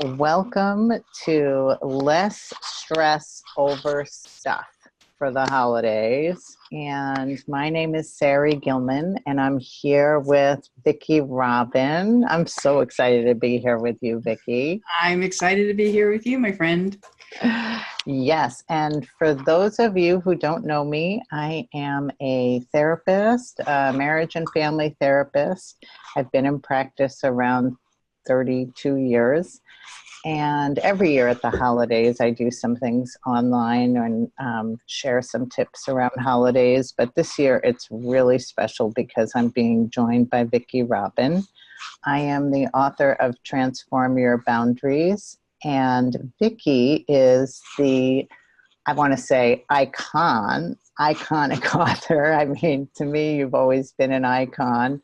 Welcome to Less Stress Over Stuff for the holidays. And my name is Sarri Gilman, and I'm here with Vicki Robin. I'm so excited to be here with you, Vicki. I'm excited to be here with you, my friend. Yes, and for those of you who don't know me, I am a therapist, a marriage and family therapist. I've been in practice around 32 years. And every year at the holidays, I do some things online and share some tips around holidays. But this year, it's really special because I'm being joined by Vicki Robin. I am the author of Transform Your Boundaries. And Vicki is I want to say, iconic author. I mean, to me, you've always been an icon.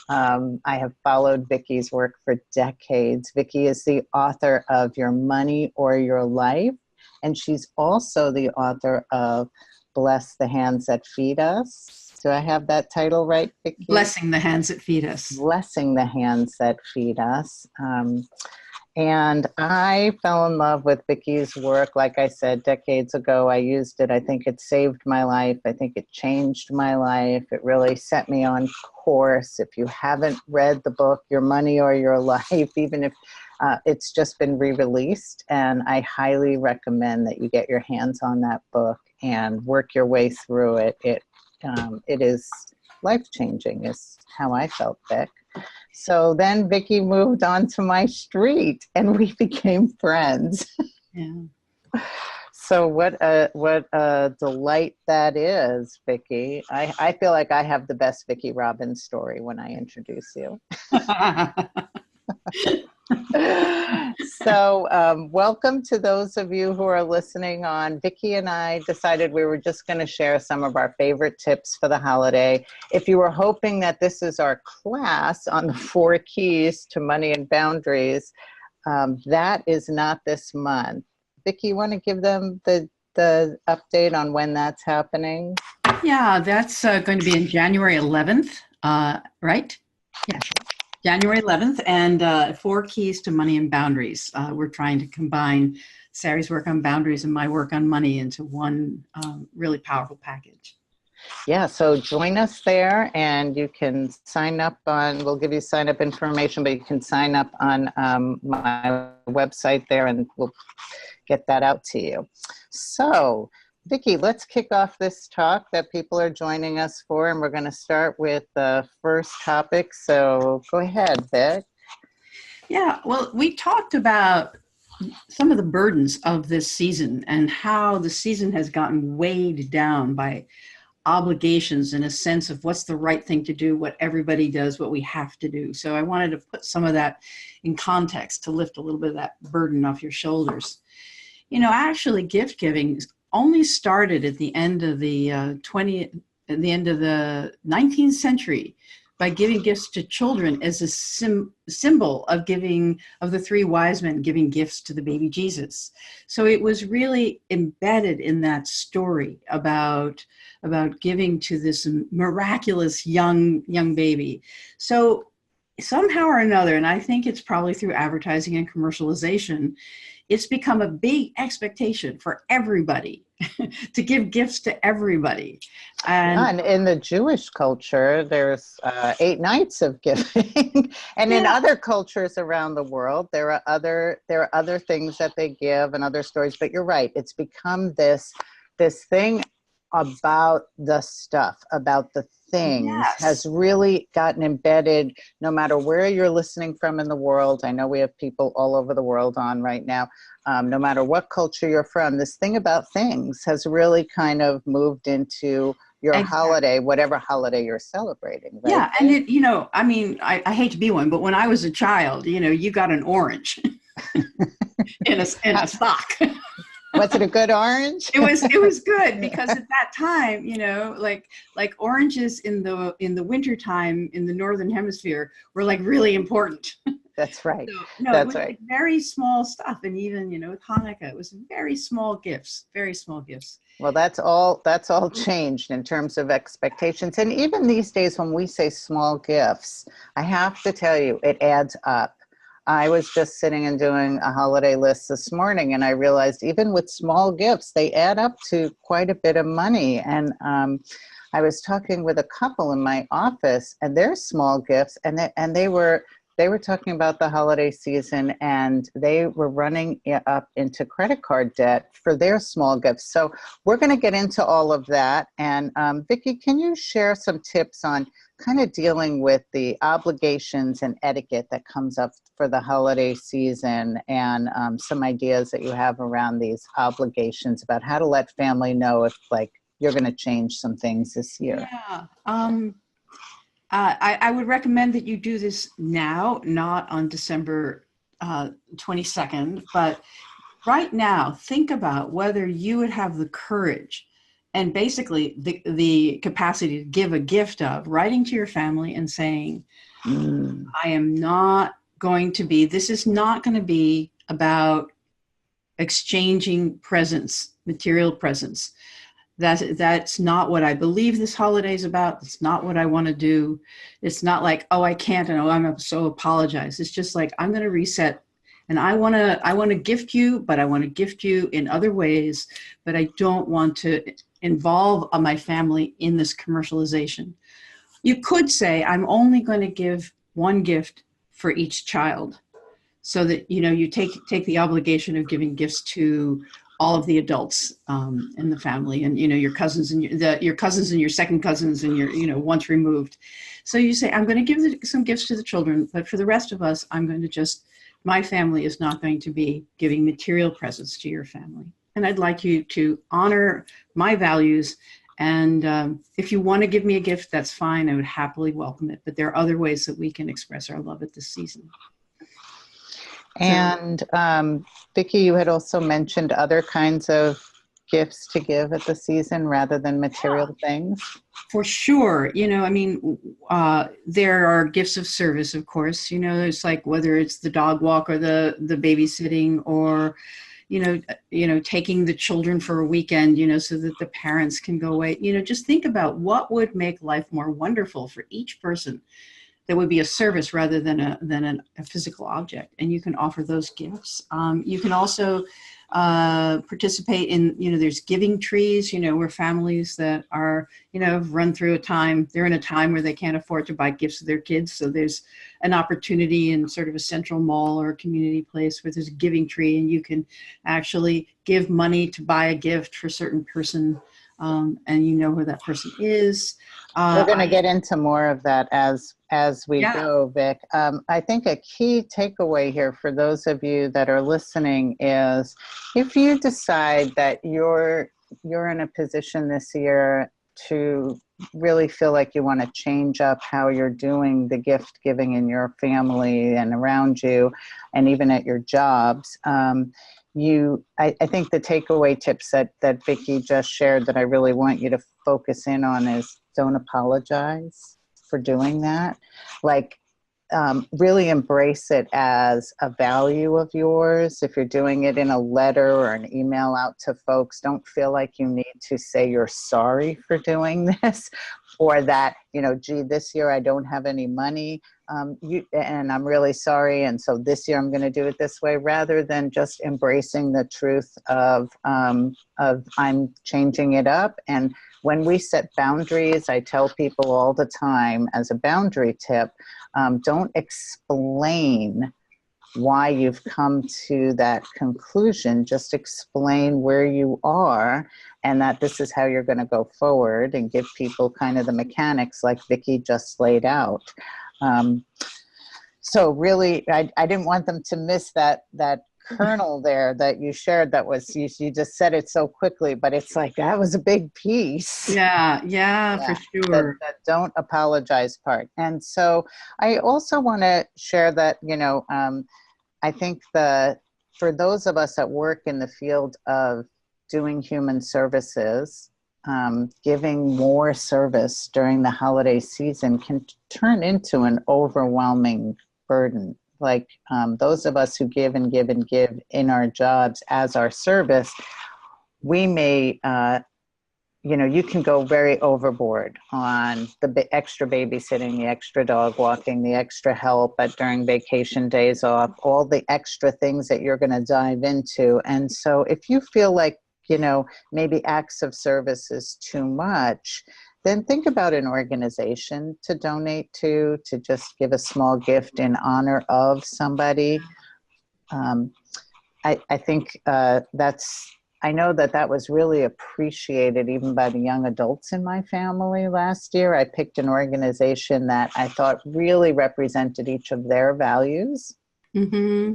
I have followed Vicki's work for decades. Vicki is the author of Your Money or Your Life, and she's also the author of Bless the Hands That Feed Us. Do I have that title right, Vicki? Blessing the Hands That Feed Us. Blessing the Hands That Feed Us. And I fell in love with Vicki's work. Like I said, decades ago, I used it. I think it saved my life. I think it changed my life. It really set me on course. If you haven't read the book, Your Money or Your Life, even if it's just been re-released, and I highly recommend that you get your hands on that book and work your way through it. It is life-changing is how I felt, Vic. So then Vicki moved on to my street and we became friends. Yeah. So what a delight that is, Vicki. I feel like I have the best Vicki Robin story when I introduce you. So welcome to those of you who are listening on. Vicki and I decided we were just going to share some of our favorite tips for the holiday. If you were hoping that this is our class on the 4 keys to money and boundaries, that is not this month. Vicki, you want to give them the update on when that's happening? Yeah, that's going to be in January 11th, right? Yeah. January 11th, and 4 keys to money and boundaries. We're trying to combine Sarri's work on boundaries and my work on money into one really powerful package. Yeah, so join us there, and you can sign up we'll give you sign up information, but you can sign up on my website there, and we'll get that out to you. So, Vicki, let's kick off this talk that people are joining us for, and we're going to start with the first topic. So go ahead, Vic. Yeah, well, we talked about some of the burdens of this season and how the season has gotten weighed down by obligations and a sense of what's the right thing to do, what everybody does, what we have to do. So I wanted to put some of that in context to lift a little bit of that burden off your shoulders. You know, actually, gift giving only started at the end of the 19th century by giving gifts to children as a symbol of the 3 wise men giving gifts to the baby Jesus. So it was really embedded in that story about giving to this miraculous young baby. So somehow or another, and I think it's probably through advertising and commercialization, it's become a big expectation for everybody to give gifts to everybody. And in the Jewish culture, there's 8 nights of giving. And in other cultures around the world, there are other things that they give and other stories. But you're right, it's become this thing about the stuff, about the things, has really gotten embedded no matter where you're listening from in the world. I know we have people all over the world on right now. No matter what culture you're from, this thing about things has really kind of moved into your holiday, whatever holiday you're celebrating. Right? Yeah, and it, I mean, I hate to be one, but when I was a child, you got an orange in a sock. Was it a good orange? It was good because at that time, like oranges in the wintertime in the Northern Hemisphere were like really important. That's right. So, it was right. Very small stuff. And even, with Hanukkah, it was very small gifts. Well, that's all changed in terms of expectations. And even these days when we say small gifts, I have to tell you, it adds up. I was just sitting and doing a holiday list this morning, and I realized even with small gifts, they add up to quite a bit of money. And I was talking with a couple in my office, and their small gifts, and they were talking about the holiday season, and they were running up into credit card debt for their small gifts. So we're going to get into all of that. And Vicki, can you share some tips on kind of dealing with the obligations and etiquette that comes up for the holiday season, and some ideas that you have around these obligations about how to let family know if like you're going to change some things this year? Yeah. I would recommend that you do this now, not on December 22nd, but right now, think about whether you would have the courage and basically the capacity to give a gift of writing to your family and saying, I am not going to be, this is not going to be about exchanging presents, material presents. That's not what I believe this holiday is about. It's not what I want to do. It's not like, oh, I can't, and oh, I'm so apologize. It's just like, I'm going to reset, and I want to gift you, but I want to gift you in other ways, but I don't want to involve my family in this commercialization. You could say, I'm only going to give one gift for each child, so that, you know, you take the obligation of giving gifts to all of the adults in the family, and, you know, your cousins and your cousins and your second cousins and your, you know, once removed. So you say, I'm going to give some gifts to the children, but for the rest of us, I'm going to just, my family is not going to be giving material presents to your family. And I'd like you to honor my values. And if you want to give me a gift, that's fine. I would happily welcome it. But there are other ways that we can express our love at this season. And Vicki, you had also mentioned other kinds of gifts to give at the season rather than material things. For sure. You know, I mean, there are gifts of service, of course. You know, there's like, whether it's the dog walk or the babysitting, or, you know, taking the children for a weekend, you know, so that the parents can go away. You know, just think about what would make life more wonderful for each person. That would be a service rather than a physical object, and you can offer those gifts. You can also participate in, you know, there's giving trees, you know, where families that are, you know, have run through a time, they're in a time where they can't afford to buy gifts to their kids. So there's an opportunity in sort of a central mall or a community place where there's a giving tree, and you can actually give money to buy a gift for a certain person, and you know who that person is. We're going to get into more of that as we go, Vic. I think a key takeaway here for those of you that are listening is, if you decide that you're in a position this year to really feel like you want to change up how you're doing the gift giving in your family and around you, and even at your jobs, I think the takeaway tips that Vicki just shared that I really want you to focus in on is, don't apologize for doing that. Like, really embrace it as a value of yours. If you're doing it in a letter or an email out to folks, don't feel like you need to say you're sorry for doing this, or that, you know, gee, this year I don't have any money, and I'm really sorry, and so this year I'm going to do it this way, rather than just embracing the truth of I'm changing it up. And when we set boundaries, I tell people all the time as a boundary tip, don't explain why you've come to that conclusion. Just explain where you are, and that this is how you're going to go forward, and give people kind of the mechanics like Vicki just laid out. So really, I didn't want them to miss that kernel there that you shared. That was, you just said it so quickly, but it's like, that was a big piece. Yeah, for sure. That don't apologize part. And so I also want to share that, you know, I think for those of us that work in the field of doing human services, giving more service during the holiday season can turn into an overwhelming burden. Like, those of us who give and give and give in our jobs as our service, we may you know, you can go very overboard on the extra babysitting, the extra dog walking, the extra help during vacation days off, all the extra things that you're going to dive into. And so if you feel like, you know, maybe acts of service is too much, then think about an organization to donate to just give a small gift in honor of somebody. I think I know that was really appreciated even by the young adults in my family last year. I picked an organization that I thought really represented each of their values. Mm-hmm.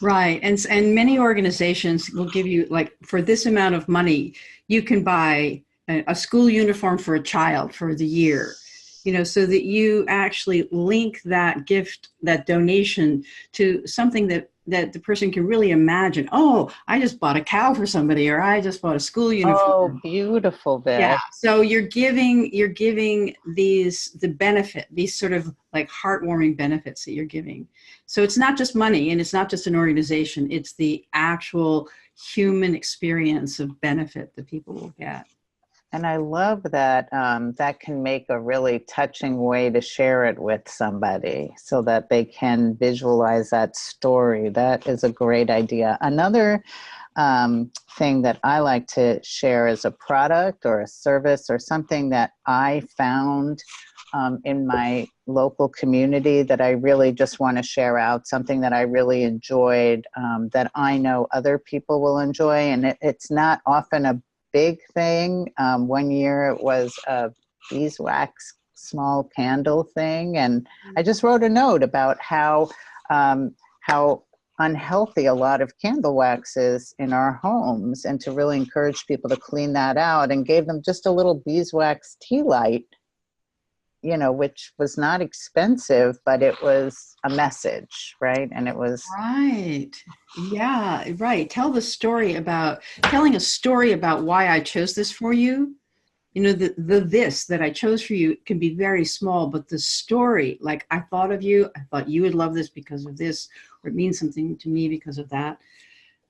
Right. And many organizations will give you, like, for this amount of money, you can buy a school uniform for a child for the year, you know, so that you actually link that gift, that donation, to something that the person can really imagine. Oh, I just bought a cow for somebody, or I just bought a school uniform. Oh, beautiful, Vic. Yeah. So you're giving the benefit, these sort of like heartwarming benefits that you're giving. So it's not just money, and it's not just an organization. It's the actual human experience of benefit that people will get. And I love that that can make a really touching way to share it with somebody so that they can visualize that story. That is a great idea. Another thing that I like to share is a product or a service or something that I found in my local community that I really just want to share out, something that I really enjoyed, that I know other people will enjoy. And it's not often a big thing. One year it was a beeswax small candle thing, and I just wrote a note about how unhealthy a lot of candle wax is in our homes, and to really encourage people to clean that out, and gave them just a little beeswax tea light, you know, which was not expensive, but it was a message, right? And it was right. Yeah, right. Telling a story about why I chose this for you. You know, this that I chose for you can be very small, but the story, like, I thought of you, I thought you would love this because of this, or it means something to me because of that.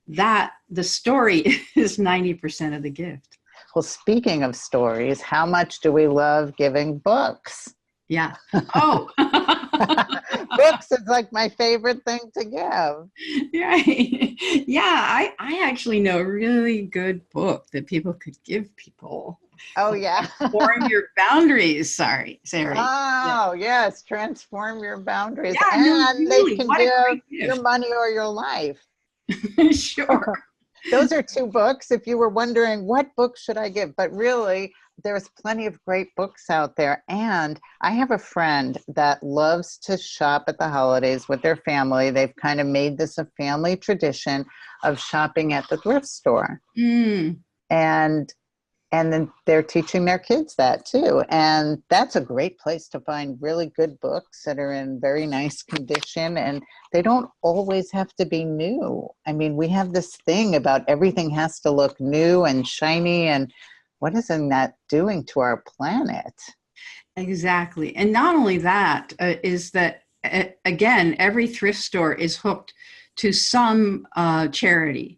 That the story is 90% of the gift. Well, speaking of stories, how much do we love giving books? Yeah. Oh. Books is like my favorite thing to give. Right. Yeah, I actually know a really good book that people could give people. Oh, yeah. Transform Your Boundaries. Sarri. Oh, yes. Transform Your Boundaries. Yeah, no, And really, they can what a give great your gift. money or your life. Sure. Those are two books if you were wondering what book should I give, but really there's plenty of great books out there. And I have a friend that loves to shop at the holidays with their family. They've kind of made this a family tradition of shopping at the thrift store. Mm. And then they're teaching their kids that too. And that's a great place to find really good books that are in very nice condition. And they don't always have to be new. I mean, we have this thing about everything has to look new and shiny. And what isn't that doing to our planet? Exactly. And not only that, is that, again, every thrift store is hooked to some charity.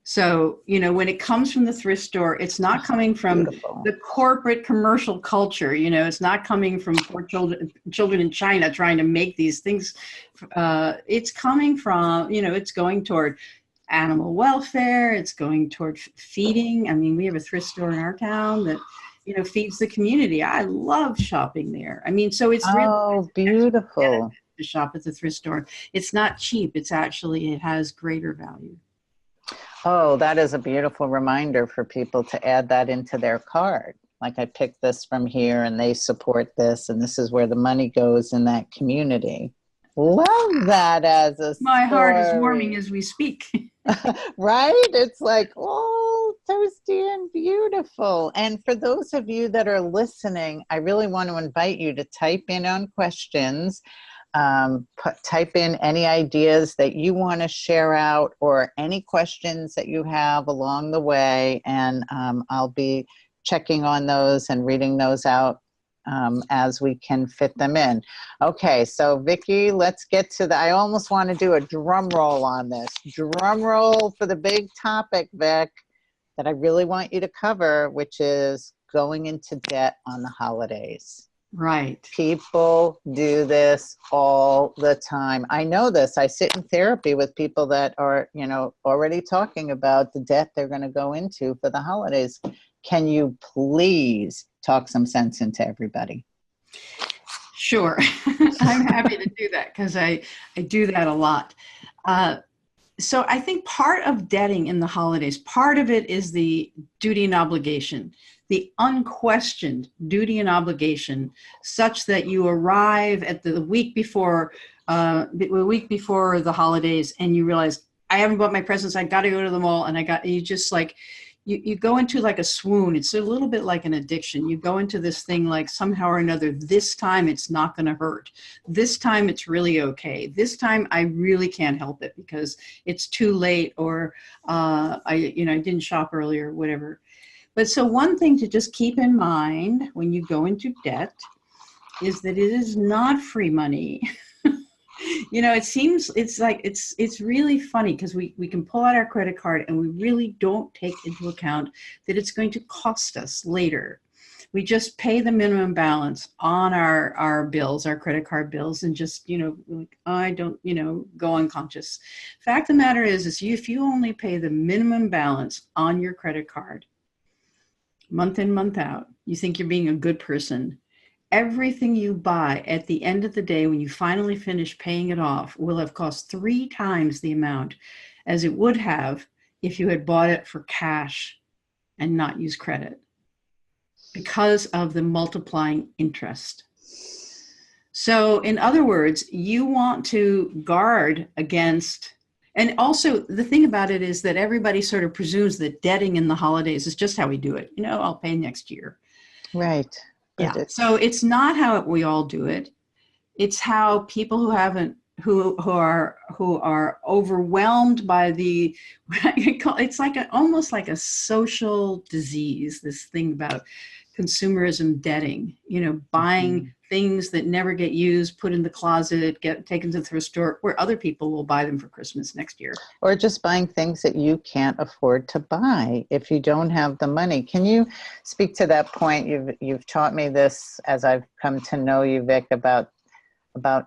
So, you know, when it comes from the thrift store, it's not coming from the corporate commercial culture. You know, it's not coming from poor children in China trying to make these things. It's coming from, you know, it's going toward animal welfare. It's going toward feeding. I mean, we have a thrift store in our town that, you know, feeds the community. I love shopping there. I mean, so it's really beautiful to shop at the thrift store. It's not cheap. It's actually, it has greater value. Oh, that is a beautiful reminder for people to add that into their card. Like, I picked this from here and they support this, and this is where the money goes in that community. Love that as a My story. heart is warming as we speak. Right? It's like, oh, toasty and beautiful. And for those of you that are listening, I really want to invite you to type in on questions. Type in any ideas that you want to share out, or any questions that you have along the way, and I'll be checking on those and reading those out as we can fit them in. Okay, so Vicki, let's get to I almost want to do a drum roll on this. Drum roll for the big topic, Vic. that I really want you to cover, which is going into debt on the holidays. Right. People do this all the time. I know this. I sit in therapy with people that are, already talking about the debt they're going to go into for the holidays. Can you please talk some sense into everybody? Sure. I'm happy to do that because I do that a lot. So I think part of debting in the holidays, part of it is the duty and obligation, the unquestioned duty and obligation, such that you arrive at the week before the holidays and you realize, I haven't bought my presents. I got to go to the mall, and you just like, you go into like a swoon. It's a little bit like an addiction. You go into this thing like somehow or another, this time it's not going to hurt. This time it's really okay. This time I really can't help it because it's too late, or I didn't shop earlier, whatever. But so one thing to just keep in mind when you go into debt is that it is not free money. It's really funny because we can pull out our credit card and we really don't take into account that it's going to cost us later. We just pay the minimum balance on our bills, our credit card bills, and just, I don't, go unconscious. Fact of the matter is if you only pay the minimum balance on your credit card, month in, month out, you think you're being a good person. Everything you buy at the end of the day, when you finally finish paying it off, will have cost 3 times the amount as it would have if you had bought it for cash and not use credit, because of the multiplying interest. So in other words, you want to guard against, and also the thing about it is that everybody sort of presumes that debting in the holidays is just how we do it. I'll pay next year. Right. Yeah. So it's not how we all do it. It's how people who are overwhelmed by it's like almost like a social disease, this thing about consumerism debting, buying things that never get used, put in the closet, get taken to the thrift store where other people will buy them for Christmas next year. Or just buying things that you can't afford to buy if you don't have the money. Can you speak to that point? You've taught me this as I've come to know you, Vic, about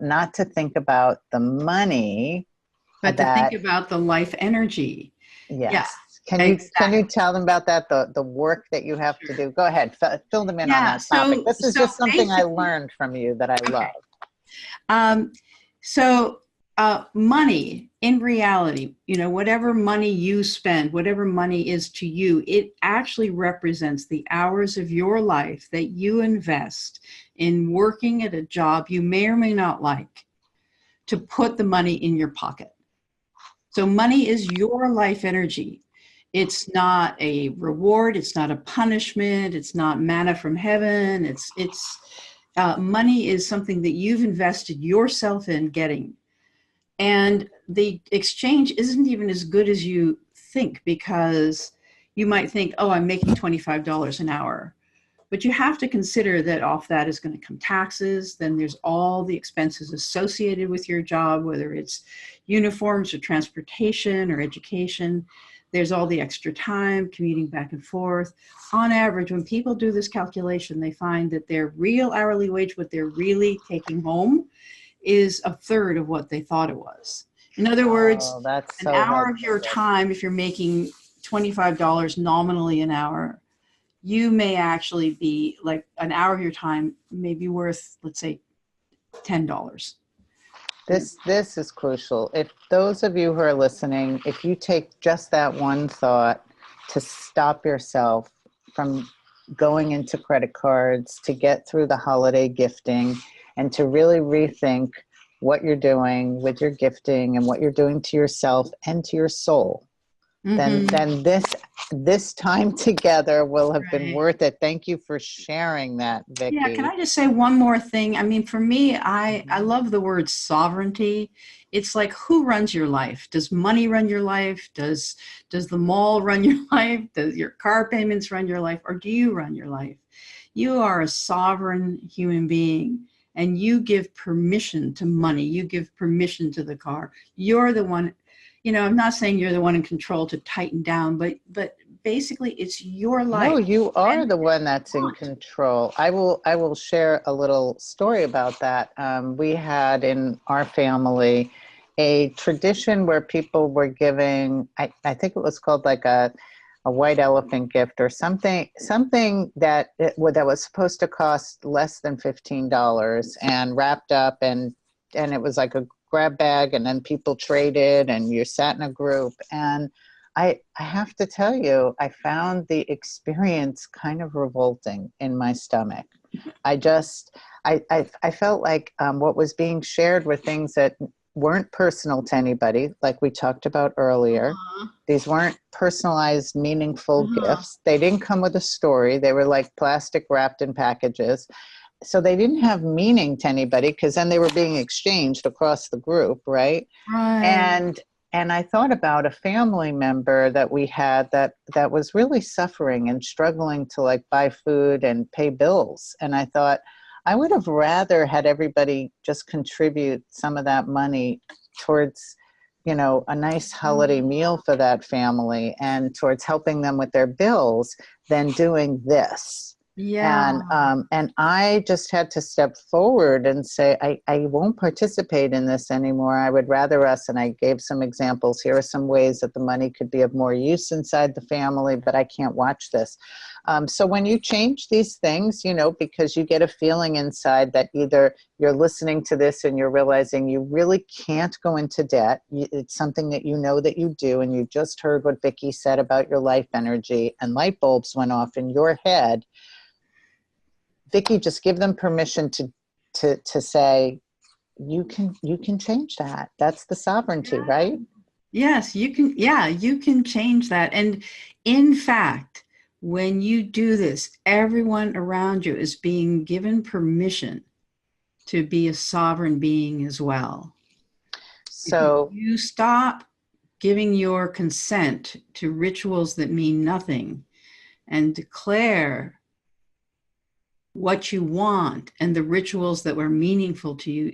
not to think about the money, but to think about the life energy. Yes. Yeah. Can you tell them about that, the work that you have to do? Go ahead, fill them in on that topic. This is just something I learned from you that I love. Money, in reality, whatever money you spend, whatever money is to you, it actually represents the hours of your life that you invest in working at a job you may or may not like to put the money in your pocket. So money is your life energy. It's not a reward. It's not a punishment. It's not manna from heaven. Money is something that you've invested yourself in getting. And the exchange isn't even as good as you think, because you might think, oh, I'm making $25 an hour. But you have to consider that off that is going to come taxes. Then there's all the expenses associated with your job, whether it's uniforms or transportation or education. There's all the extra time commuting back and forth. On average, when people do this calculation, they find that their real hourly wage, what they're really taking home, is a third of what they thought it was. In other words, an hour of your time, if you're making $25 nominally an hour, you may actually be like an hour of your time may be worth, let's say, $10. This is crucial. If those of you who are listening, if you take just that one thought to stop yourself from going into credit cards, to get through the holiday gifting, and to really rethink what you're doing with your gifting and what you're doing to yourself and to your soul, then this time together will have been worth it. Thank you for sharing that, Vicki. Yeah, can I just say one more thing? I mean, for me, I love the word sovereignty. It's like, who runs your life? Does money run your life? Does the mall run your life? Does your car payments run your life? Or do you run your life? You are a sovereign human being, and you give permission to money. You give permission to the car. You're the one. I'm not saying you're the one in control to tighten down, but basically it's your No, life. you are And the one that's in want. control. I will share a little story about that. We had in our family a tradition where people were giving, I think it was called like a white elephant gift or something that that was supposed to cost less than $15 and wrapped up, and it was like a grab bag, and then people traded and you sat in a group. And I have to tell you, I found the experience kind of revolting in my stomach. I just, I felt like what was being shared were things that weren't personal to anybody, like we talked about earlier. Uh-huh. These weren't personalized, meaningful Uh-huh. gifts. They didn't come with a story. They were like plastic wrapped in packages. So they didn't have meaning to anybody because then they were being exchanged across the group, right? Right. And I thought about a family member that we had that was really suffering and struggling to like buy food and pay bills. And I thought I would have rather had everybody just contribute some of that money towards, a nice holiday meal for that family and towards helping them with their bills than doing this. Yeah. And I just had to step forward and say, I won't participate in this anymore. I would rather us, and I gave some examples. Here are some ways that the money could be of more use inside the family, but I can't watch this. So when you change these things, because you get a feeling inside that either you're listening to this and you're realizing you really can't go into debt. It's something that you know that you do. And you just heard what Vicki said about your life energy, and light bulbs went off in your head. Vicki, just give them permission to say, you can change that. That's the sovereignty, right? Yes, you can. Yeah, you can change that. And in fact, when you do this, everyone around you is being given permission to be a sovereign being as well. If So you stop giving your consent to rituals that mean nothing and declare what you want and the rituals that were meaningful to you,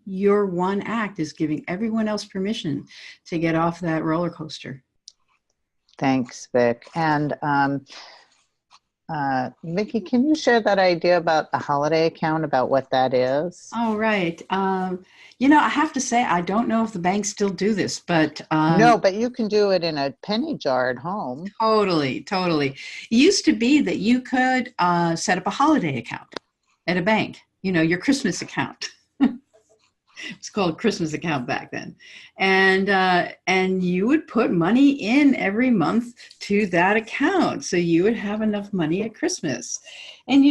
your one act is giving everyone else permission to get off that roller coaster. thanks, Vic. And Vicki, can you share that idea about a holiday account, about what that is? Oh, right. I have to say, I don't know if the banks still do this, but No, but you can do it in a penny jar at home. totally, totally. It used to be that you could set up a holiday account at a bank, your Christmas account. It's called Christmas account back then. And you would put money in every month to that account. So you would have enough money at Christmas. And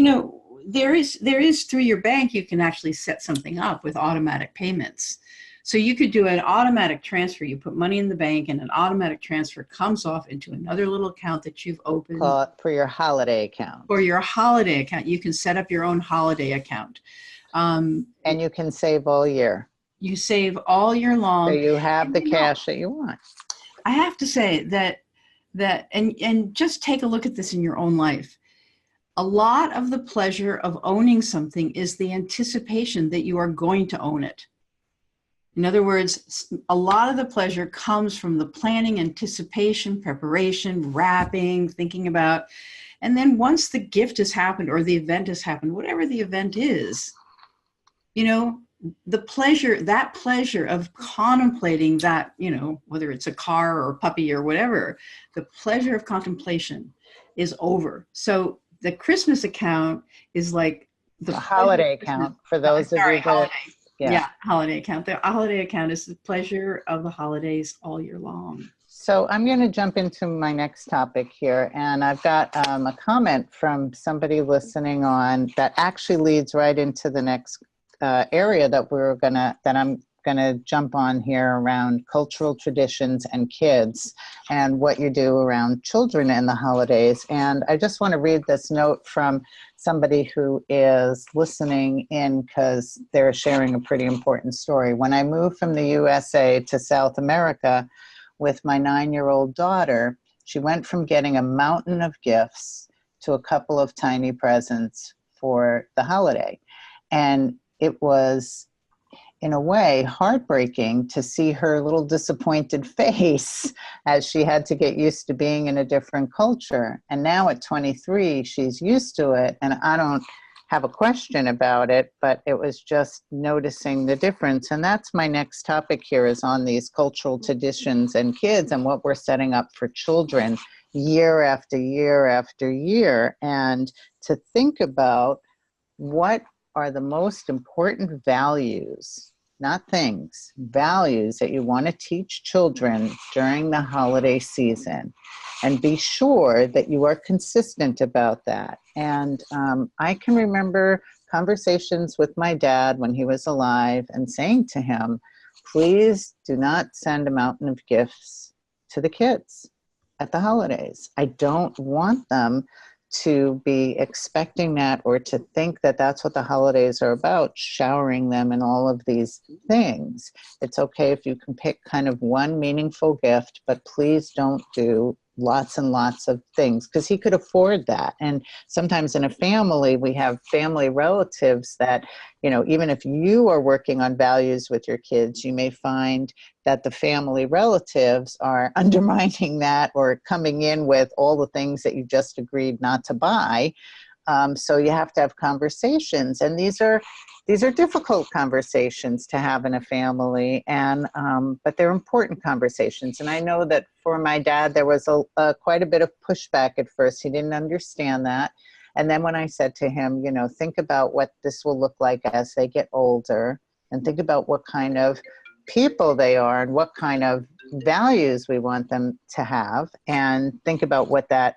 there is through your bank, you can actually set something up with automatic payments. So you could do an automatic transfer. You put money in the bank and an automatic transfer comes off into another little account that you've opened. Call it for your holiday account. For your holiday account. You can set up your own holiday account. And you can save all year. You save all year long. So you have the cash that you want. I have to say that and just take a look at this in your own life. A lot of the pleasure of owning something is the anticipation that you are going to own it. In other words, a lot of the pleasure comes from the planning, anticipation, preparation, wrapping, thinking about, and then once the gift has happened or the event has happened, whatever the event is, that pleasure of contemplating that, whether it's a car or a puppy or whatever, the pleasure of contemplation is over. So the Christmas account is like the holiday account for those of you that, holiday. Yeah, holiday account. The holiday account is the pleasure of the holidays all year long. So I'm going to jump into my next topic here, and I've got a comment from somebody listening on that actually leads right into the next area that I'm gonna jump on here around cultural traditions and kids and what you do around children in the holidays. And I just want to read this note from somebody who is listening in because they're sharing a pretty important story. When I moved from the USA to South America with my 9-year-old daughter, she went from getting a mountain of gifts to a couple of tiny presents for the holiday. And in a way, heartbreaking to see her little disappointed face as she had to get used to being in a different culture. And now at 23, she's used to it. And I don't have a question about it, but it was just noticing the difference. And that's my next topic here, is on these cultural traditions and kids and what we're setting up for children year after year after year. And to think about what are the most important values, not things, values that you want to teach children during the holiday season, and be sure that you are consistent about that. And I can remember conversations with my dad when he was alive and saying to him, please do not send a mountain of gifts to the kids at the holidays. I don't want them to be expecting that, or to think that that's what the holidays are about, showering them in all of these things. It's okay if you can pick kind of one meaningful gift, but please don't do lots and lots of things, because he could afford that. And sometimes in a family, we have family relatives that, you know, even if you are working on values with your kids, you may find that the family relatives are undermining that, or coming in with all the things that you just agreed not to buy. So you have to have conversations, and these are difficult conversations to have in a family, and but they're important conversations. And I know that for my dad, there was quite a bit of pushback at first. He didn't understand that. And then when I said to him, you know, think about what this will look like as they get older, and think about what kind of people they are and what kind of values we want them to have, and think about what that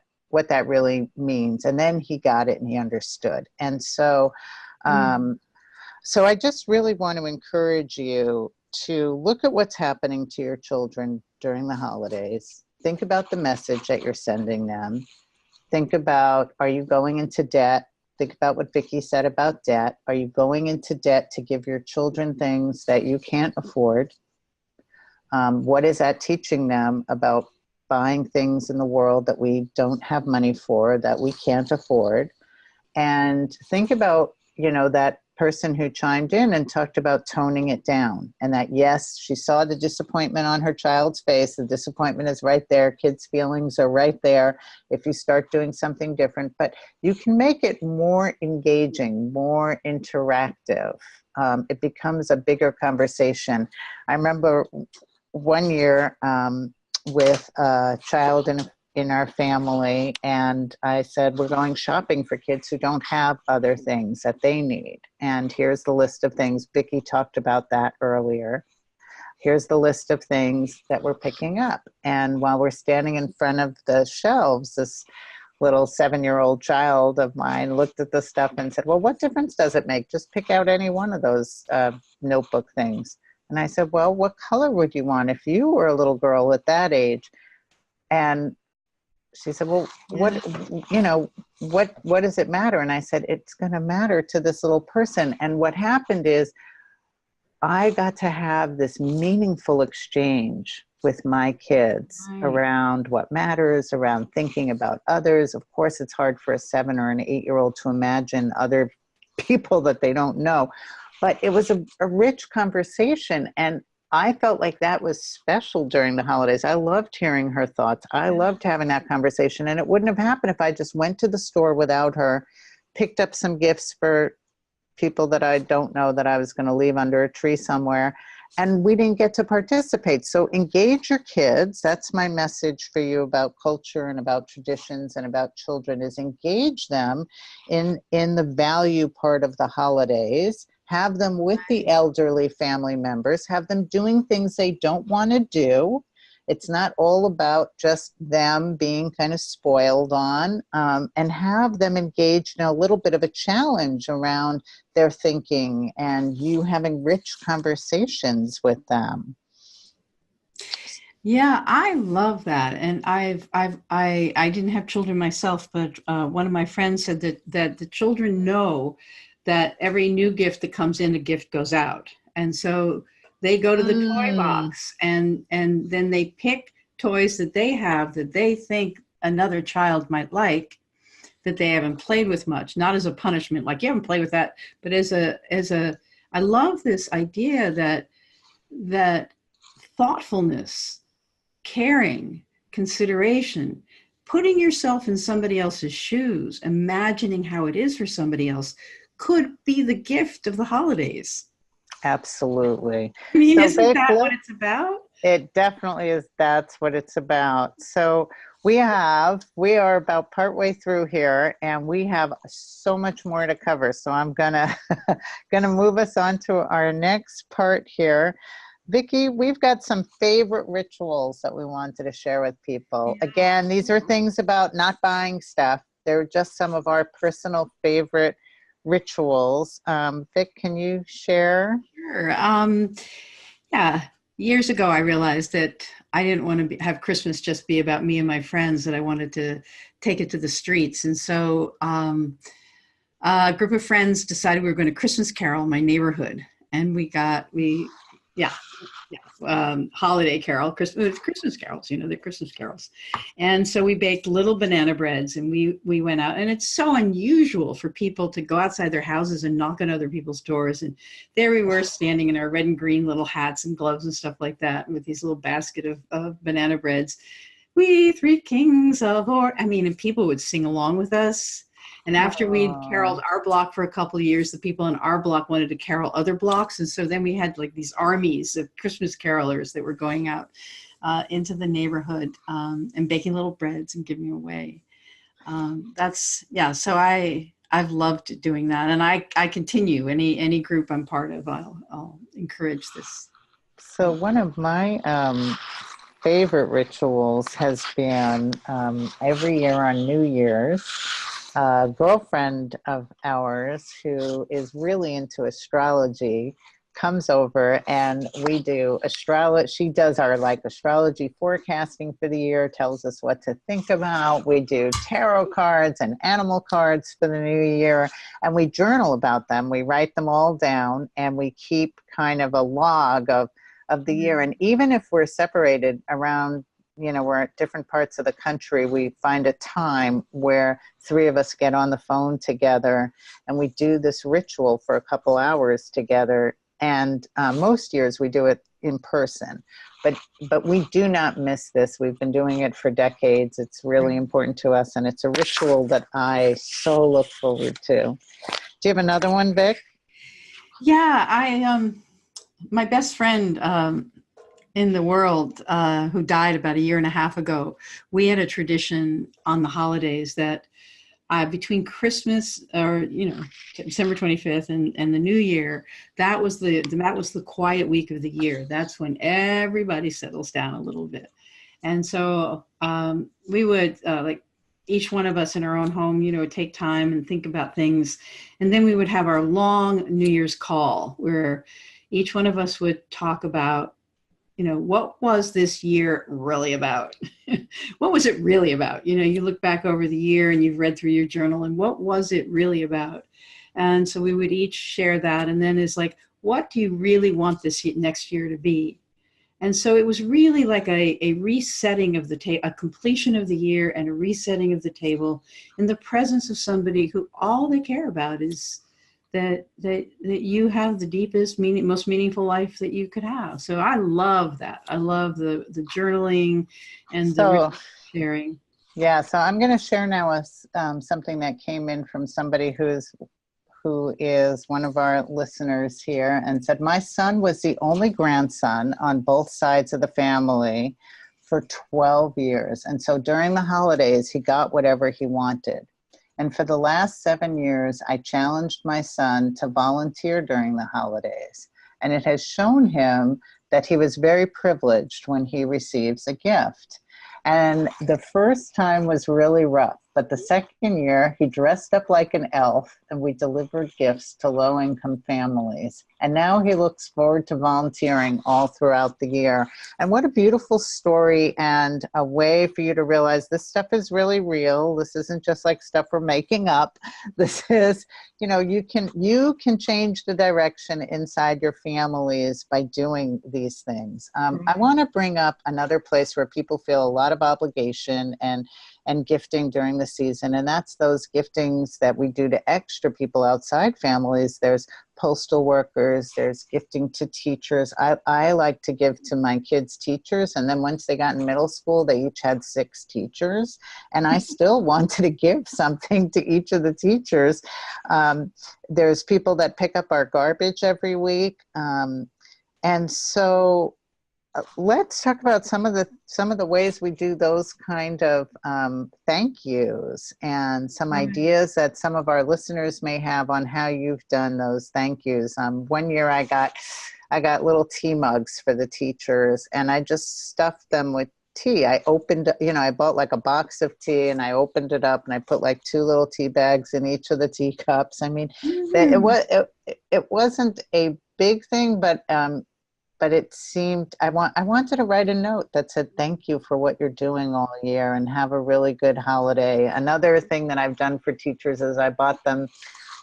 really means. And then he got it and he understood. And so, so I just really want to encourage you to look at what's happening to your children during the holidays. Think about the message that you're sending them. Think about, are you going into debt? Think about what Vicki said about debt. Are you going into debt to give your children things that you can't afford? What is that teaching them about buying things in the world that we don't have money for, that we can't afford? And think about, you know, that person who chimed in and talked about toning it down, and that, yes, she saw the disappointment on her child's face. The disappointment is right there. Kids' feelings are right there if you start doing something different, but you can make it more engaging, more interactive. It becomes a bigger conversation. I remember one year with a child in our family, and I said, we're going shopping for kids who don't have other things that they need. And here's the list of things. Vicki talked about that earlier. Here's the list of things that we're picking up. And while we're standing in front of the shelves, this little 7-year-old child of mine looked at the stuff and said, well, what difference does it make? Just pick out any one of those notebook things. And I said, well, what color would you want if you were a little girl at that age? And she said, well, what does it matter? And I said, it's going to matter to this little person. And what happened is I got to have this meaningful exchange with my kids around what matters, around thinking about others. Of course, it's hard for a 7 or an 8-year-old to imagine other people that they don't know. But it was a rich conversation, and I felt like that was special during the holidays. I loved hearing her thoughts. I loved having that conversation, and it wouldn't have happened if I just went to the store without her, picked up some gifts for people that I don't know that I was going to leave under a tree somewhere, and we didn't get to participate. So engage your kids. That's my message for you about culture and about traditions and about children, is engage them in the value part of the holidays. Have them with the elderly family members. Have them doing things they don't want to do. It's not all about just them being kind of spoiled on, and have them engaged in a little bit of a challenge around their thinking, and you having rich conversations with them. Yeah, I love that. And I didn't have children myself, but one of my friends said that the children know that every new gift that comes in, a gift goes out. And so they go to the toy box, and then they pick toys that they have that they think another child might like, that they haven't played with much, not as a punishment, like you haven't played with that, but as a I love this idea that thoughtfulness, caring, consideration, putting yourself in somebody else's shoes, imagining how it is for somebody else could be the gift of the holidays. Absolutely. I mean, So isn't Vic, that what it's about? it definitely is. That's what it's about. So we are about partway through here, and we have so much more to cover. So I'm gonna gonna move us on to our next part here. Vicki, we've got some favorite rituals that we wanted to share with people. Again, these are things about not buying stuff. They're just some of our personal favorite rituals. Vic, can you share? Sure. Yeah. Years ago, I realized that I didn't want to have Christmas just be about me and my friends, that I wanted to take it to the streets. And so a group of friends decided we were going to Christmas carol in my neighborhood. And yeah, holiday carol, Christmas carols, they're Christmas carols. And so we baked little banana breads, and we went out, and it's so unusual for people to go outside their houses and knock on other people's doors. And there we were standing in our red and green little hats and gloves and stuff like that, with these little basket of banana breads. We three kings of and people would sing along with us. And after we'd caroled our block for a couple of years, the people in our block wanted to carol other blocks. And so then we had like these armies of Christmas carolers that were going out into the neighborhood and baking little breads and giving away. So I've loved doing that. And I continue any group I'm part of, I'll encourage this. So one of my favorite rituals has been every year on New Year's, a girlfriend of ours who is really into astrology comes over, and we do astrology. She does our astrology forecasting for the year, tells us what to think about. We do tarot cards and animal cards for the new year, and we journal about them. We write them all down, and we keep kind of a log of the year. And even if we're separated around, we're at different parts of the country, we find a time where three of us get on the phone together and we do this ritual for a couple hours together. And most years we do it in person, but we do not miss this. We've been doing it for decades. It's really important to us, and it's a ritual that I so look forward to. Do you have another one, Vic? Yeah, my best friend in the world who died about a year and a half ago, we had a tradition on the holidays that between Christmas or December 25th and the New Year, that was the quiet week of the year. That's when everybody settles down a little bit. And so we would each one of us in our own home, would take time and think about things. And then we would have our long New Year's call where each one of us would talk about, what was this year really about? What was it really about? You look back over the year and you've read through your journal, and what was it really about? And so we would each share that. And then it's like, what do you really want this next year to be? And so it was really like a resetting of the table, a completion of the year and a resetting of the table in the presence of somebody who all they care about is that you have the deepest, most meaningful life that you could have. So I love that. I love the journaling and the sharing. Yeah, so I'm going to share now something that came in from somebody who is one of our listeners here, and said, my son was the only grandson on both sides of the family for 12 years. And so during the holidays, he got whatever he wanted. And for the last 7 years, I challenged my son to volunteer during the holidays. And it has shown him that he was very privileged when he receives a gift. And the first time was really rough. But the second year, he dressed up like an elf, and we delivered gifts to low-income families. And now he looks forward to volunteering all throughout the year. And what a beautiful story, and a way for you to realize this stuff is really real. This isn't just like stuff we're making up. This is, you can change the direction inside your families by doing these things. I want to bring up another place where people feel a lot of obligation and and gifting during the season. And that's those giftings that we do to extra people outside families. There's postal workers, there's gifting to teachers. I like to give to my kids' teachers, and then once they got in middle school, they each had 6 teachers, and I still wanted to give something to each of the teachers. There's people that pick up our garbage every week, and so let's talk about some of the ways we do those kind of thank yous, and some ideas that some of our listeners may have on how you've done those thank yous. One year I got little tea mugs for the teachers, and I just stuffed them with tea. I bought like a box of tea, and I opened it up, and I put like 2 little tea bags in each of the teacups. I mean, it wasn't a big thing, but it seemed I wanted to write a note that said thank you for what you're doing all year and have a really good holiday. Another thing that I've done for teachers is I bought them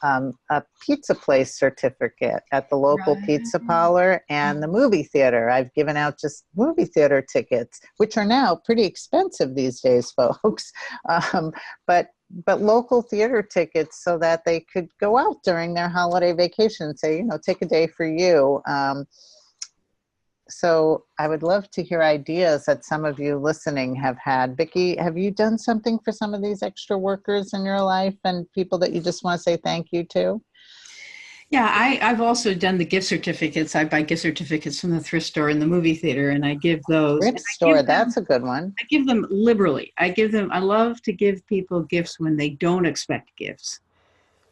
a pizza place certificate at the local pizza parlor and the movie theater. I've given out just movie theater tickets, which are now pretty expensive these days, folks. But local theater tickets so that they could go out during their holiday vacation and say, take a day for you. So I would love to hear ideas that some of you listening have had. Vicki, have you done something for some of these extra workers in your life and people that you just want to say thank you to? Yeah, I've also done the gift certificates. I buy gift certificates from the thrift store and the movie theater, and I give those. Thrift store, that's a good one. I give them liberally. I love to give people gifts when they don't expect gifts,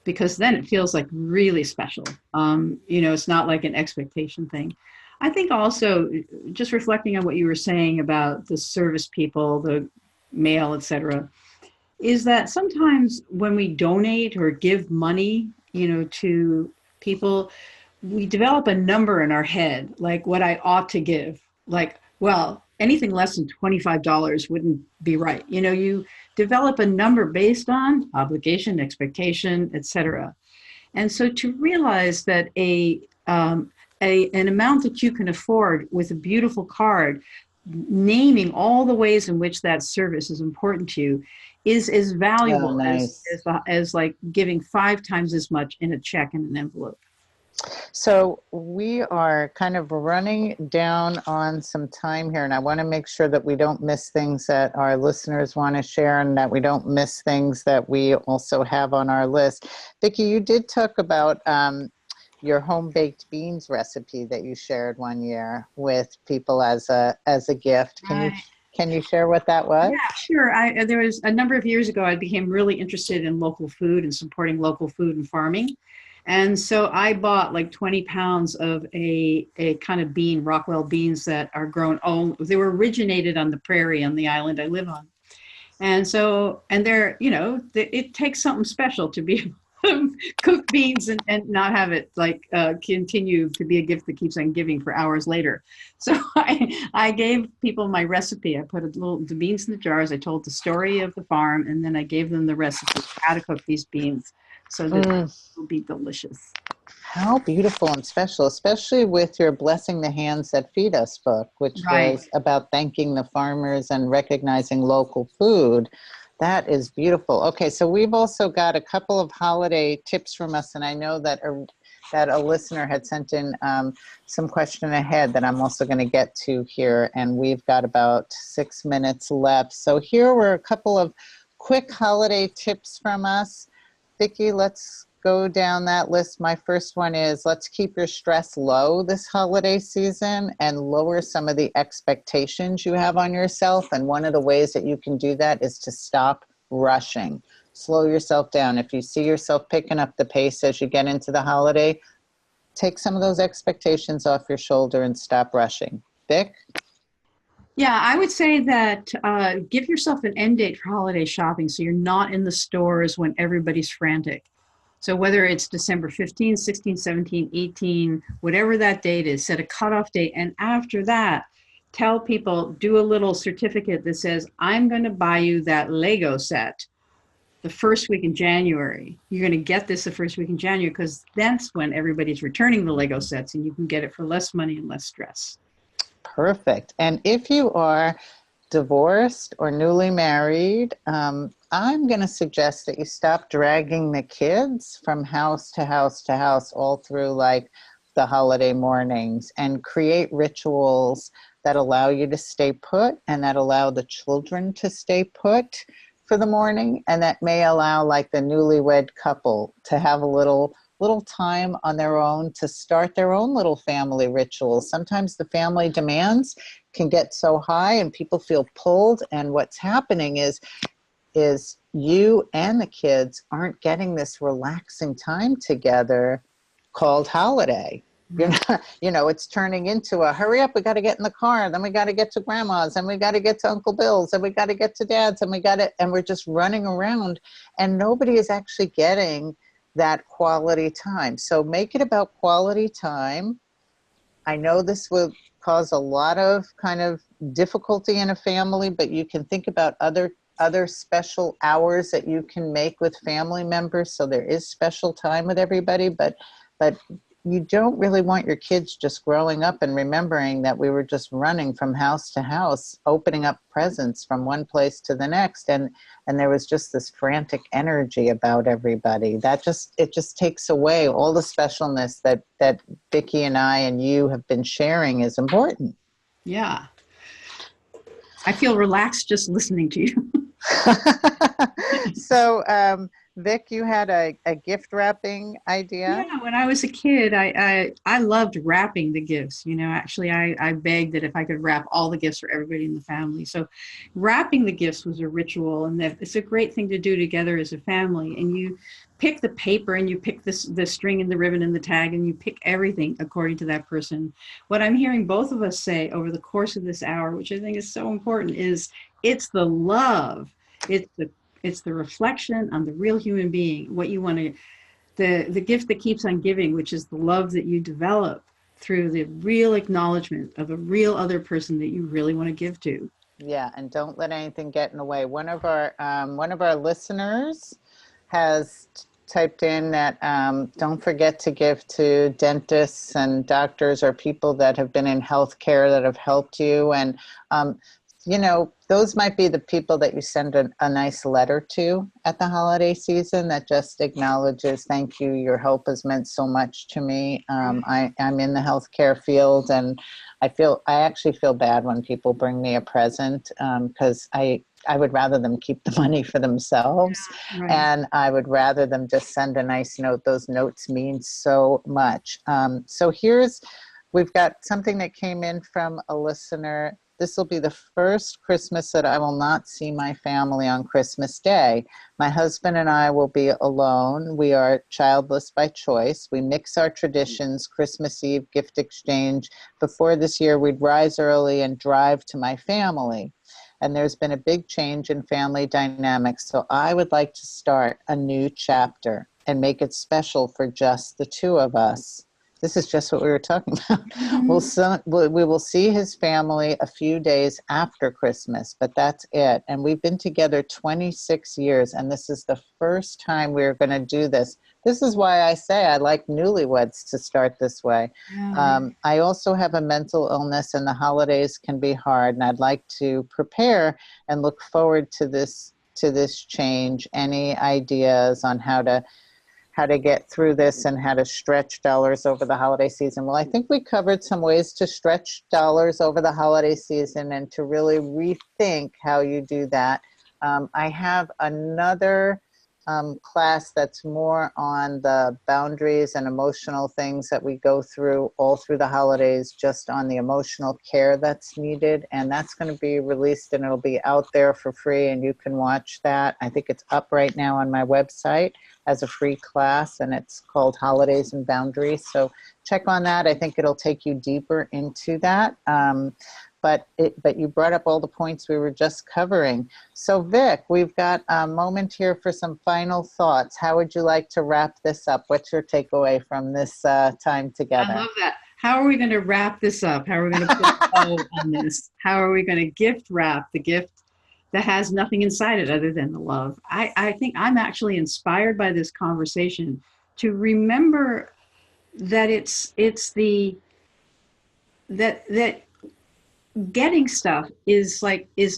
because then it feels like really special. It's not like an expectation thing. I think also, just reflecting on what you were saying about the service people, the mail, etc., is that sometimes when we donate or give money, to people, we develop a number in our head, like what I ought to give. Like, well, anything less than $25 wouldn't be right. You develop a number based on obligation, expectation, etc. And so to realize that an amount that you can afford with a beautiful card, naming all the ways in which that service is important to you, is as valuable as like giving 5 times as much in a check and an envelope. So we are kind of running down on some time here, and I want to make sure that we don't miss things that our listeners want to share, and that we don't miss things that we also have on our list. Vicki, you did talk about your home-baked beans recipe that you shared one year with people as a gift. Can you share what that was? Yeah, sure. There was a number of years ago, I became really interested in local food and supporting local food and farming. And so I bought like 20 pounds of a kind of bean, Rockwell beans that are grown. They were originated on the prairie on the island I live on. And so, and they're, it takes something special to be cook beans and not have it continue to be a gift that keeps on giving for hours later. So I gave people my recipe. I put the beans in the jars. I told the story of the farm, and then I gave them the recipe how to cook these beans so that it will be delicious. How beautiful and special, especially with your Blessing the Hands That Feed Us book, which was about thanking the farmers and recognizing local food. That is beautiful. Okay, so we've also got a couple of holiday tips from us, and I know that a listener had sent in some question ahead that I'm also going to get to here, and we've got about 6 minutes left. So here were a couple of quick holiday tips from us. Vicki, let's go down that list. My first one is, let's keep your stress low this holiday season and lower some of the expectations you have on yourself. And one of the ways that you can do that is to stop rushing. Slow yourself down. If you see yourself picking up the pace as you get into the holiday, take some of those expectations off your shoulder and stop rushing. Vic? Yeah, I would say that give yourself an end date for holiday shopping so you're not in the stores when everybody's frantic. So whether it's December 15, 16, 17, 18, whatever that date is, set a cutoff date. And after that, tell people, do a little certificate that says, I'm going to buy you that Lego set the first week in January. You're going to get this the first week in January, because that's when everybody's returning the Lego sets and you can get it for less money and less stress. Perfect. And if you are divorced or newly married, I'm going to suggest that you stop dragging the kids from house to house to house all through like the holiday mornings, and create rituals that allow you to stay put and that allow the children to stay put for the morning, and that may allow like the newlywed couple to have a little time on their own to start their own little family rituals. Sometimes the family demands can get so high and people feel pulled, and what's happening is you and the kids aren't getting this relaxing time together called holiday. You're Right. not, it's turning into a hurry up, we got to get in the car, and then we got to get to grandma's, and we got to get to Uncle Bill's, and we got to get to dad's, and we're just running around, and nobody is actually getting that quality time. So make it about quality time. I know this will cause a lot of kind of difficulty in a family, but you can think about other special hours that you can make with family members, so there is special time with everybody, but you don't really want your kids just growing up and remembering that we were just running from house to house, opening up presents from one place to the next, and there was just this frantic energy about everybody. It just takes away all the specialness that Vicki and I and you have been sharing is important. Yeah. I feel relaxed just listening to you. So, Vic, you had a gift wrapping idea? Yeah, when I was a kid, I loved wrapping the gifts. Actually, I begged that if I could wrap all the gifts for everybody in the family. So, wrapping the gifts was a ritual, and that it's a great thing to do together as a family. And you pick the paper, and you pick the string and the ribbon and the tag, and you pick everything according to that person. What I'm hearing both of us say over the course of this hour, which I think is so important, is it's the love, it's the reflection on the real human being. What you want to the gift that keeps on giving, which is the love that you develop through the real acknowledgement of a real other person that you really want to give to. Yeah, and don't let anything get in the way. One of our listeners has typed in that don't forget to give to dentists and doctors or people that have been in healthcare that have helped you. And those might be the people that you send a nice letter to at the holiday season that just acknowledges, thank you, your help has meant so much to me. I'm in the healthcare field, and I actually feel bad when people bring me a present, because I would rather them keep the money for themselves, Right. and I would rather them just send a nice note. Those notes mean so much. So we've got something that came in from a listener. This will be the first Christmas that I will not see my family on Christmas Day. My husband and I will be alone. We are childless by choice. We mix our traditions, Christmas Eve, gift exchange. Before this year, we'd rise early and drive to my family. And there's been a big change in family dynamics. So I would like to start a new chapter and make it special for just the two of us. This is just what we were talking about. Mhm. We will see his family a few days after Christmas, but that's it. And we've been together 26 years, and this is the first time we're going to do this. This is why I say I like newlyweds to start this way. Yeah. I also have a mental illness, and the holidays can be hard, and I'd like to prepare and look forward to this change. Any ideas on how to get through this and how to stretch dollars over the holiday season? Well, I think we covered some ways to stretch dollars over the holiday season and to really rethink how you do that. I have another class that's more on the boundaries and emotional things that we go through all through the holidays, just on the emotional care that's needed. And that's going to be released, and it'll be out there for free, and you can watch that. I think it's up right now on my website as a free class, and it's called Holidays and Boundaries. So check on that. I think it'll take you deeper into that. But you brought up all the points we were just covering. So Vic, we've got a moment here for some final thoughts. How would you like to wrap this up? What's your takeaway from this time I together? love that. How are we going to wrap this up? How are we going to put a bow on this? How are we going to gift wrap the gift that has nothing inside it other than the love? I think I'm actually inspired by this conversation to remember that it's the that getting stuff is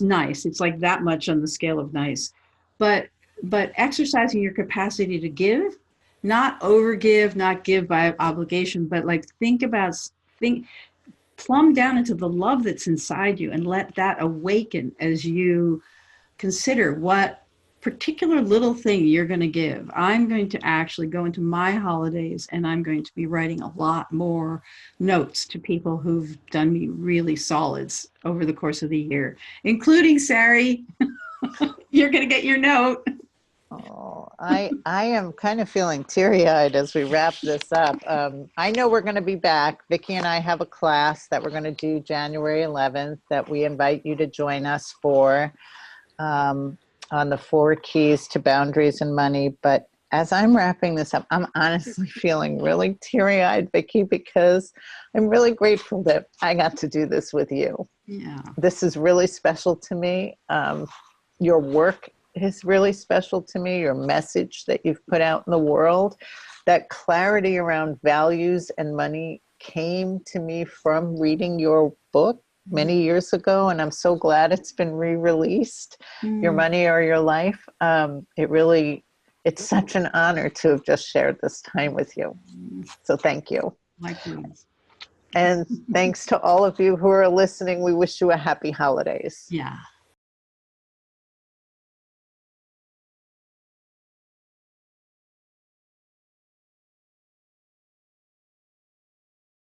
nice. It's like that much on the scale of nice. But exercising your capacity to give, not overgive, not give by obligation, but like think plumb down into the love that's inside you and let that awaken as you consider what particular little thing you're going to give. I'm going to actually go into my holidays and I'm going to be writing a lot more notes to people who've done me really solids over the course of the year, including Sarri. You're going to get your note. Oh, I am kind of feeling teary-eyed as we wrap this up. I know we're going to be back. Vicki and I have a class that we're going to do January 11th that we invite you to join us for, on the 4 keys to boundaries and money. But as I'm wrapping this up, I'm honestly feeling really teary-eyed, Vicki, because I'm really grateful that I got to do this with you. Yeah. This is really special to me. Your work is really special to me, your message that you've put out in the world. That clarity around values and money came to me from reading your book many years ago, and I'm so glad it's been re-released, Your Money or Your Life. It's such an honor to have just shared this time with you. So thank you. Likewise. And thanks to all of you who are listening. We wish you a happy holidays. Yeah.